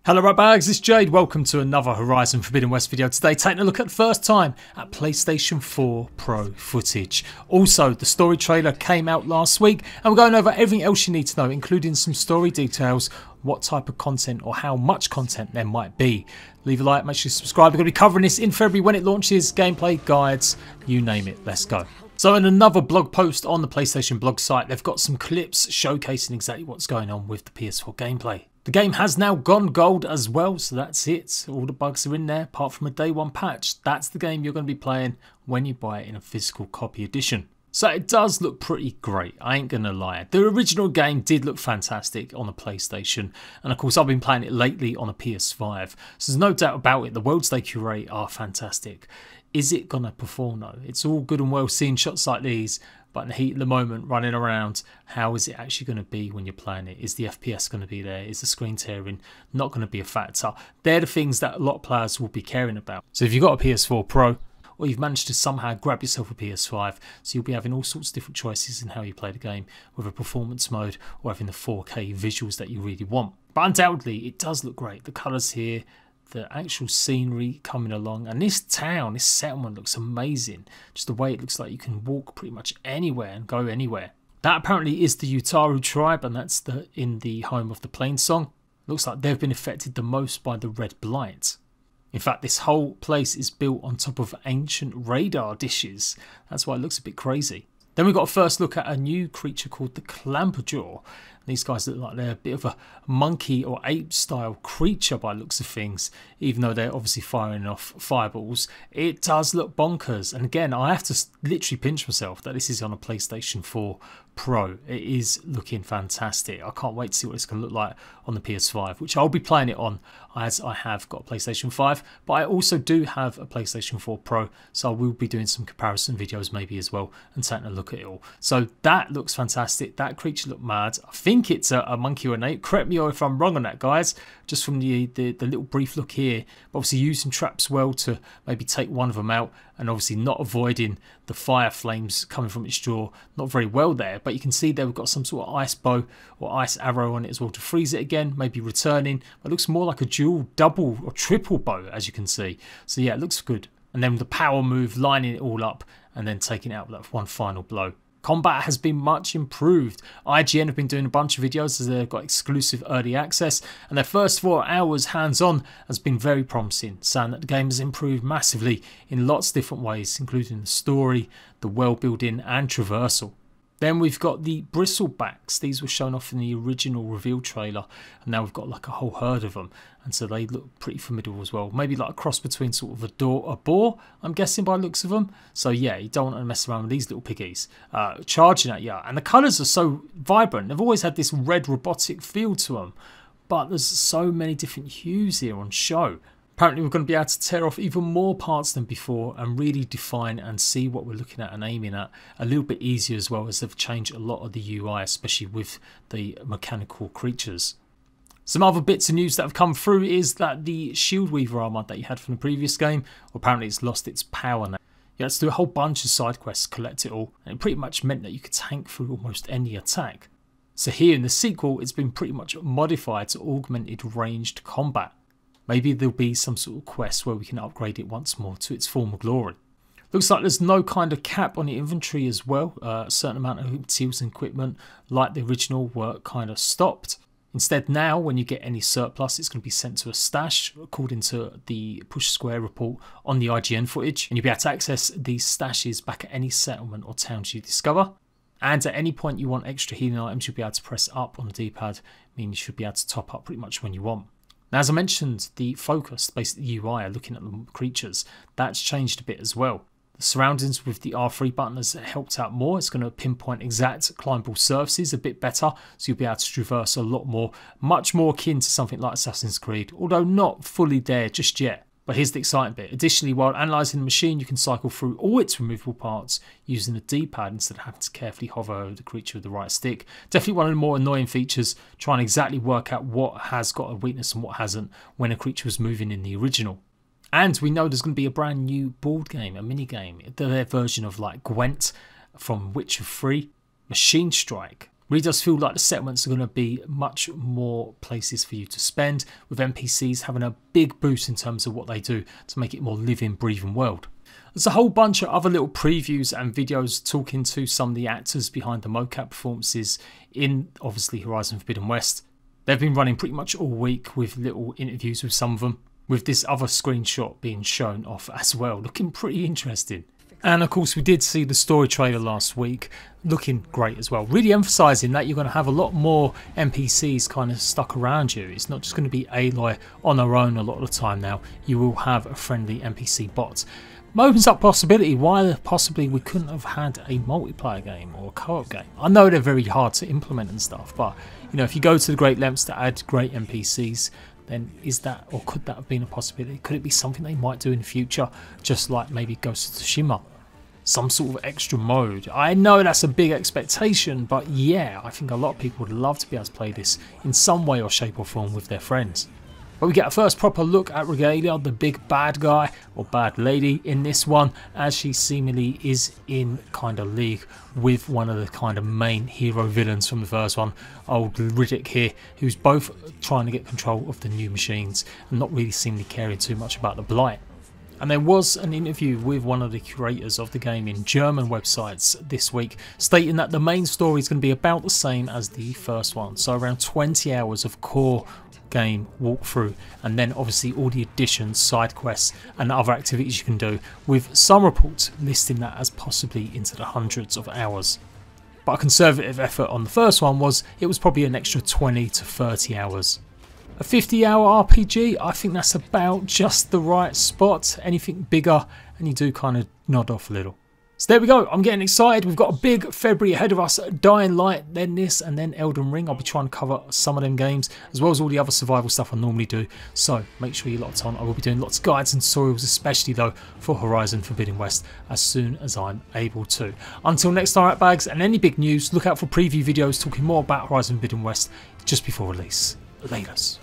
Hello right bags, it's Jade. Welcome to another Horizon Forbidden West video. Today taking a look at the first time at PlayStation 4 Pro footage. Also, the story trailer came out last week and we're going over everything else you need to know, including some story details, what type of content or how much content there might be. Leave a like, make sure you subscribe. We're going to be covering this in February when it launches, gameplay, guides, you name it. Let's go. So in another blog post on the PlayStation blog site, they've got some clips showcasing exactly what's going on with the PS4 gameplay. The game has now gone gold as well, so that's it. All the bugs are in there, apart from a day one patch. That's the game you're going to be playing when you buy it in a physical copy edition. So it does look pretty great, I ain't gonna lie. The original game did look fantastic on the PlayStation, and of course I've been playing it lately on a PS5, so there's no doubt about it, the worlds they curate are fantastic. Is it gonna perform though? It's all good and well seeing shots like these, but in the heat of the moment, running around, how is it actually going to be when you're playing it? Is the FPS going to be there? Is the screen tearing not going to be a factor? They're the things that a lot of players will be caring about. So if you've got a PS4 Pro, or you've managed to somehow grab yourself a PS5, so you'll be having all sorts of different choices in how you play the game, whether performance mode or having the 4K visuals that you really want. But undoubtedly, it does look great. The colours here, the actual scenery coming along, and this town, this settlement looks amazing. Just the way it looks like you can walk pretty much anywhere and go anywhere. That apparently is the Utaru tribe, and that's in the home of the Plainsong. Looks like they've been affected the most by the red blight. In fact, this whole place is built on top of ancient radar dishes. That's why it looks a bit crazy. Then we got a first look at a new creature called the Clamperjaw. These guys look like they're a bit of a monkey or ape style creature by looks of things, even though they're obviously firing off fireballs. It does look bonkers, and again I have to literally pinch myself that this is on a PlayStation 4 Pro. It is looking fantastic. I can't wait to see what it's going to look like on the PS5, which I'll be playing it on as I have got a PlayStation 5, but I also do have a PlayStation 4 Pro, so I will be doing some comparison videos maybe as well and taking a look at it all. So that looks fantastic. That creature looked mad. I think it's a monkey or an ape. Correct me if I'm wrong on that, guys, just from the little brief look here. But obviously using traps well to maybe take one of them out, and obviously not avoiding the fire flames coming from its jaw, not very well there. But you can see there we've got some sort of ice bow or ice arrow on it as well to freeze it again, maybe returning. But it looks more like a dual, double or triple bow, as you can see. So yeah, it looks good. And then the power move, lining it all up and then taking it out with that one final blow. Combat has been much improved. IGN have been doing a bunch of videos as they've got exclusive early access, and their first 4 hours hands-on has been very promising, saying that the game has improved massively in lots of different ways, including the story, the world building and traversal. Then we've got the bristlebacks. These were shown off in the original reveal trailer, and now we've got like a whole herd of them, and so they look pretty formidable as well. Maybe like a cross between sort of a boar, I'm guessing by the looks of them. So yeah, you don't want to mess around with these little piggies charging at you. And the colours are so vibrant. They've always had this red robotic feel to them, but there's so many different hues here on show. Apparently we're going to be able to tear off even more parts than before and really define and see what we're looking at and aiming at a little bit easier, as well as they've changed a lot of the UI, especially with the mechanical creatures. Some other bits of news that have come through is that the Shield Weaver armor that you had from the previous game, well, apparently it's lost its power now. You had to do a whole bunch of side quests to collect it all, and it pretty much meant that you could tank through almost any attack. So here in the sequel, it's been pretty much modified to augmented ranged combat. Maybe there'll be some sort of quest where we can upgrade it once more to its former glory. Looks like there's no kind of cap on the inventory as well. A certain amount of materials and equipment, like the original, were kind of stopped. Instead now, when you get any surplus, it's going to be sent to a stash, according to the Push Square report on the IGN footage. And you'll be able to access these stashes back at any settlement or towns you discover. And at any point you want extra healing items, you'll be able to press up on the D-pad, meaning you should be able to top up pretty much when you want. Now, as I mentioned, the focus, basically the UI, looking at the creatures, that's changed a bit as well. The surroundings with the R3 button has helped out more. It's going to pinpoint exact climbable surfaces a bit better, so you'll be able to traverse a lot more, much more akin to something like Assassin's Creed, although not fully there just yet. But here's the exciting bit. Additionally, while analysing the machine, you can cycle through all its removable parts using the D-pad instead of having to carefully hover over the creature with the right stick. Definitely one of the more annoying features, trying to exactly work out what has got a weakness and what hasn't when a creature was moving in the original. And we know there's going to be a brand new board game, a mini game, their version of like Gwent from Witcher 3, Machine Strike. Really does feel like the settlements are going to be much more places for you to spend, with NPCs having a big boost in terms of what they do to make it a more living, breathing world. There's a whole bunch of other little previews and videos talking to some of the actors behind the mocap performances in, obviously, Horizon Forbidden West. They've been running pretty much all week with little interviews with some of them, with this other screenshot being shown off as well, looking pretty interesting. And of course we did see the story trailer last week, looking great as well, really emphasising that you're going to have a lot more NPCs kind of stuck around you. It's not just going to be Aloy on her own a lot of the time now, you will have a friendly NPC bot. It opens up possibility why possibly we couldn't have had a multiplayer game or a co-op game. I know they're very hard to implement and stuff, but you know, if you go to the great lengths to add great NPCs, then is that, or could that have been a possibility? Could it be something they might do in the future, just like maybe Ghost of Tsushima? Some sort of extra mode. I know that's a big expectation, but yeah, I think a lot of people would love to be able to play this in some way or shape or form with their friends. But we get a first proper look at Regalia, the big bad guy or bad lady in this one, as she seemingly is in kind of league with one of the kind of main hero villains from the first one, old Riddick here, who's both trying to get control of the new machines and not really seemingly caring too much about the Blight. And there was an interview with one of the curators of the game in German websites this week, stating that the main story is going to be about the same as the first one, so around 20 hours of core game walkthrough, and then obviously all the additions, side quests and other activities you can do, with some reports listing that as possibly into the hundreds of hours. But a conservative effort on the first one was it was probably an extra 20 to 30 hours. A 50-hour RPG, I think that's about just the right spot. Anything bigger and you do kind of nod off a little. So there we go, I'm getting excited. We've got a big February ahead of us. Dying Light, then this, and then Elden Ring. I'll be trying to cover some of them games, as well as all the other survival stuff I normally do. So make sure you're locked on. I will be doing lots of guides and tutorials, especially though for Horizon Forbidden West, as soon as I'm able to. Until next time, right bags, and any big news, look out for preview videos talking more about Horizon Forbidden West just before release. Laters.